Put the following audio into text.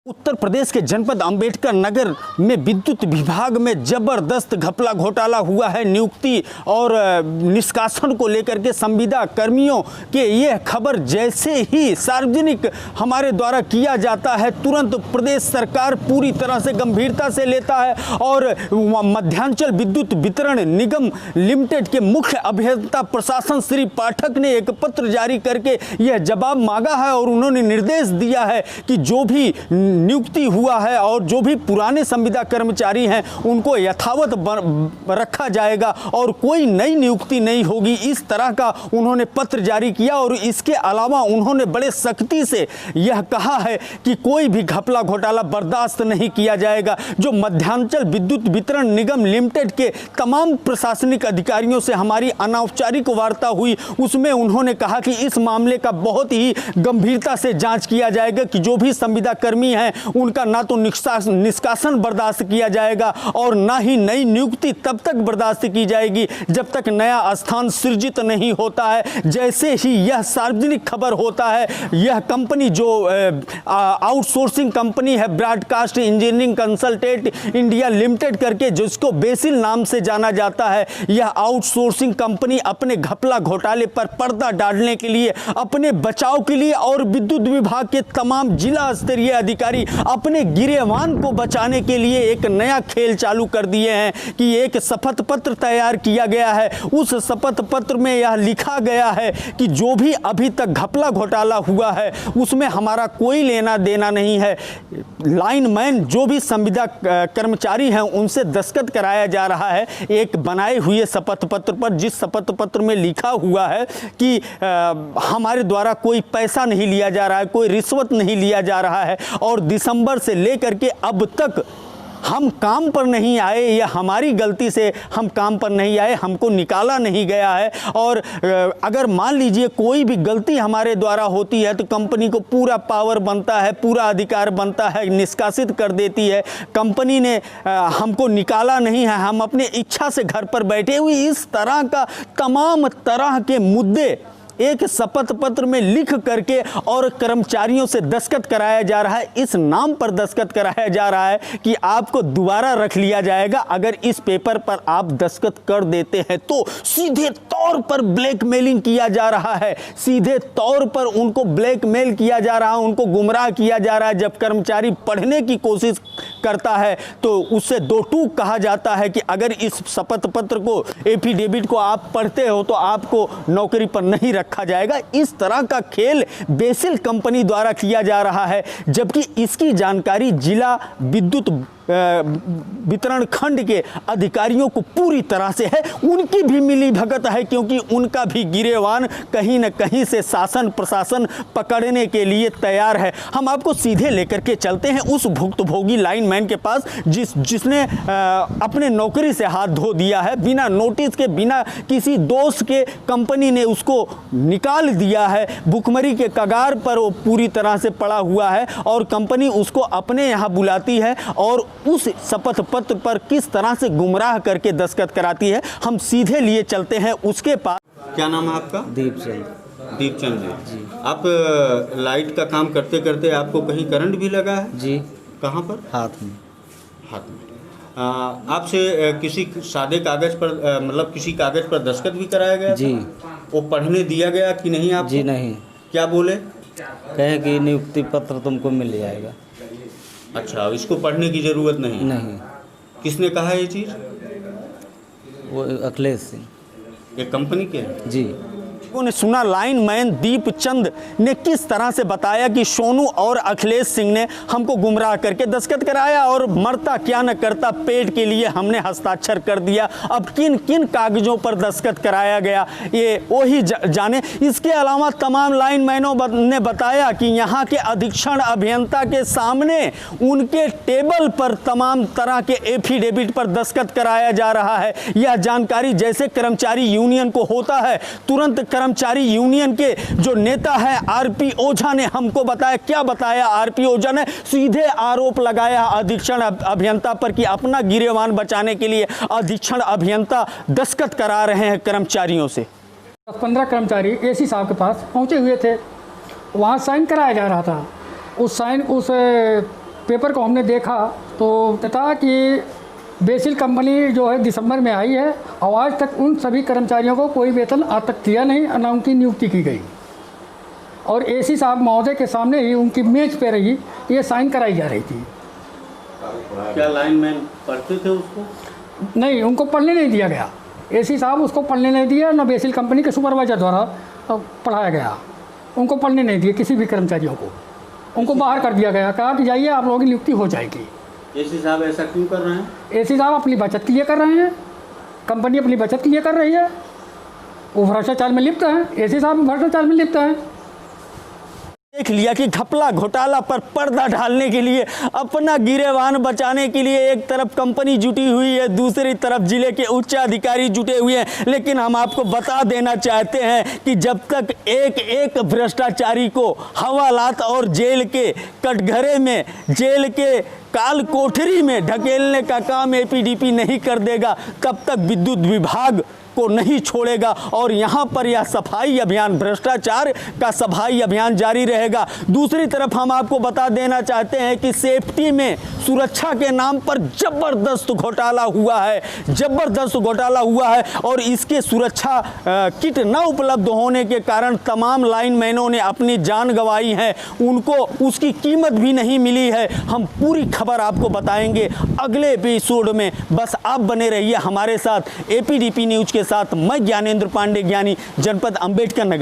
उत्तर प्रदेश के जनपद अंबेडकर नगर में विद्युत विभाग में जबरदस्त घपला घोटाला हुआ है। नियुक्ति और निष्कासन को लेकर के संविदा कर्मियों के ये खबर जैसे ही सार्वजनिक हमारे द्वारा किया जाता है, तुरंत प्रदेश सरकार पूरी तरह से गंभीरता से लेता है और मध्यांचल विद्युत वितरण निगम लिमिटेड के मुख्य अभियंता प्रशासन श्री पाठक ने एक पत्र जारी करके यह जवाब मांगा है और उन्होंने निर्देश दिया है कि जो भी नियुक्ति हुआ है और जो भी पुराने संविदा कर्मचारी हैं उनको यथावत रखा जाएगा और कोई नई नियुक्ति नहीं होगी। इस तरह का उन्होंने पत्र जारी किया और इसके अलावा उन्होंने बड़े सख्ती से यह कहा है कि कोई भी घपला घोटाला बर्दाश्त नहीं किया जाएगा। जो मध्यांचल विद्युत वितरण निगम लिमिटेड के तमाम प्रशासनिक अधिकारियों से हमारी अनौपचारिक वार्ता हुई, उसमें उन्होंने कहा कि इस मामले का बहुत ही गंभीरता से जांच किया जाएगा कि जो भी संविदा कर्मी हैं उनका ना तो निष्कासन बर्दाश्त किया जाएगा और ना ही नई नियुक्ति तब तक बर्दाश्त की जाएगी जब तक नया स्थान सृजित नहीं होता है। जैसे ही यह सार्वजनिक खबर होता है, यह कंपनी जो आउटसोर्सिंग कंपनी है broadcast engineering consultant India limited करके, जिसको बेसिल नाम से जाना जाता है, यह आउटसोर्सिंग कंपनी अपने घपला घोटाले पर पर्दा डालने के लिए, अपने बचाव के लिए और विद्युत विभाग के तमाम जिला स्तरीय अधिकारी अपने गिरेवान को बचाने के लिए एक नया खेल चालू कर दिए हैं कि एक शपथ पत्र तैयार किया गया है। उस शपथ पत्र में यह लिखा गया है कि जो भी अभी तक घपला घोटाला हुआ है उसमें हमारा कोई लेना देना नहीं है। लाइनमैन जो भी संविदा कर्मचारी हैं उनसे दस्तखत कराया जा रहा है एक बनाए हुए शपथ पत्र पर, जिस शपथ पत्र में लिखा हुआ है कि हमारे द्वारा कोई पैसा नहीं लिया जा रहा है, कोई रिश्वत नहीं लिया जा रहा है और दिसंबर से लेकर के अब तक हम काम पर नहीं आए, यह हमारी गलती से हम काम पर नहीं आए, हमको निकाला नहीं गया है। और अगर मान लीजिए कोई भी गलती हमारे द्वारा होती है तो कंपनी को पूरा पावर बनता है, पूरा अधिकार बनता है, निष्कासित कर देती है। कंपनी ने हमको निकाला नहीं है, हम अपने इच्छा से घर पर बैठे हुए, इस तरह का तमाम तरह के मुद्दे एक शपथ पत्र में लिख करके और कर्मचारियों से दस्तखत कराया जा रहा है। इस नाम पर दस्तखत कराया जा रहा है कि आपको दोबारा रख लिया जाएगा, अगर इस पेपर पर आप दस्तखत कर देते हैं तो सीधे तौर पर ब्लैकमेलिंग किया जा रहा है, सीधे तौर पर उनको ब्लैकमेल किया जा रहा है, उनको गुमराह किया जा रहा है। जब कर्मचारी पढ़ने की कोशिश करता है तो उससे दो टूक कहा जाता है कि अगर इस शपथ पत्र को, एफिडेविट को आप पढ़ते हो तो आपको नौकरी पर नहीं रखा जाएगा। इस तरह का खेल बेसिल कंपनी द्वारा किया जा रहा है, जबकि इसकी जानकारी जिला विद्युत वितरण खंड के अधिकारियों को पूरी तरह से है। उनकी भी मिली भगत है क्योंकि उनका भी गिरेवान कहीं न कहीं से शासन प्रशासन पकड़ने के लिए तैयार है। हम आपको सीधे लेकर के चलते हैं उस भुक्तभोगी लाइनमैन के पास जिसने अपने नौकरी से हाथ धो दिया है, बिना नोटिस के, बिना किसी दोस्त के कंपनी ने उसको निकाल दिया है। भुखमरी के कगार पर वो पूरी तरह से पड़ा हुआ है और कंपनी उसको अपने यहाँ बुलाती है और उस शपथ पत्र पर किस तरह से गुमराह करके दस्तखत कराती है। हम सीधे लिए चलते हैं उसके पास। क्या नाम है आपका? दीपचंद। दीपचंद जी। आप लाइट का काम करते करते आपको कहीं करंट भी लगा है? जी। कहाँ पर? हाथ में। हाथ में। आपसे किसी सादे कागज पर मतलब किसी कागज पर दस्तखत भी कराया गया? जी। वो पढ़ने दिया गया कि नहीं आपको? जी नहीं। क्या बोले? कहे कि नियुक्ति पत्र तुमको मिल जाएगा। अच्छा, इसको पढ़ने की जरूरत नहीं? नहीं। किसने कहा ये चीज़? वो अखिलेश सिंह। ये कंपनी के हैं? जी। ने सुना लाइनमैन दीपचंद ने किस तरह से बताया कि सोनू और अखिलेश सिंह ने हमको गुमराह करके दस्तखत कराया और मरता क्या न करता पेट के लिए हमने हस्ताक्षर कर दिया। अब किन किन कागजों पर दस्तखत कराया गया ये वही जाने। इसके अलावा तमाम लाइनमैनों ने बताया कि यहाँ के अधीक्षण अभियंता के सामने उनके टेबल पर तमाम तरह के एफिडेविट पर दस्तखत कराया जा रहा है। यह जानकारी जैसे कर्मचारी यूनियन को होता है, तुरंत कर्मचारी यूनियन के जो नेता है आरपी ओझा ने हमको बताया। क्या बताया आरपी ओझा ने? सीधे आरोप लगाया अधीक्षण अभियंता पर कि अपना गिरेवान बचाने के लिए अधीक्षण अभियंता दस्तखत करा रहे हैं कर्मचारियों से। 15 कर्मचारी एसी साहब के पास पहुंचे हुए थे, वहां साइन कराया जा रहा था। उस पेपर को हमने देखा तो था कि बेसिल कंपनी जो है दिसंबर में आई है और आज तक उन सभी कर्मचारियों को कोई वेतन आज तक दिया नहीं, न उनकी नियुक्ति की गई। और एसी साहब महोदय के सामने ही उनकी मेज पे रही ये साइन कराई जा रही थी। क्या लाइनमैन पढ़ते थे उसको? नहीं, उनको पढ़ने नहीं दिया गया। एसी साहब उसको पढ़ने नहीं दिया, न बेसिल कंपनी के सुपरवाइजर द्वारा पढ़ाया गया। उनको पढ़ने नहीं दिए किसी भी कर्मचारियों को, उनको बाहर कर दिया गया। कहा कि जाइए आप लोगों की नियुक्ति हो जाएगी। एसी साहब ऐसा क्यों कर रहे हैं? एसी साहब अपनी बचत के लिए कर रहे हैं, कंपनी अपनी बचत के लिए कर रही है। वो भ्रष्टाचार में लिप्त है, एसी साहब भ्रष्टाचार में लिप्त है। देख लिया कि घपला घोटाला पर पर्दा डालने के लिए, अपना गिरेबान बचाने के लिए एक तरफ कंपनी जुटी हुई है, दूसरी तरफ जिले के उच्च अधिकारी जुटे हुए हैं। लेकिन हम आपको बता देना चाहते हैं कि जब तक एक एक भ्रष्टाचारी को हवालात और जेल के कटघरे में, जेल के काल कोठरी में ढकेलने का काम एपीडीपी नहीं कर देगा, तब तक विद्युत विभाग को नहीं छोड़ेगा। और यहाँ पर यह सफाई अभियान, भ्रष्टाचार का सफाई अभियान जारी रहेगा। दूसरी तरफ हम आपको बता देना चाहते हैं कि सेफ्टी में, सुरक्षा के नाम पर जबरदस्त घोटाला हुआ है, जबरदस्त घोटाला हुआ है। और इसके सुरक्षा किट न उपलब्ध होने के कारण तमाम लाइनमैनों ने अपनी जान गंवाई है, उनको उसकी कीमत भी नहीं मिली है। हम पूरी खबर आपको बताएंगे अगले एपिसोड में। बस आप बने रहिए हमारे साथ एपीडीपी न्यूज के साथ। मैं ज्ञानेंद्र पांडे, ज्ञानी, जनपद अंबेडकर नगर।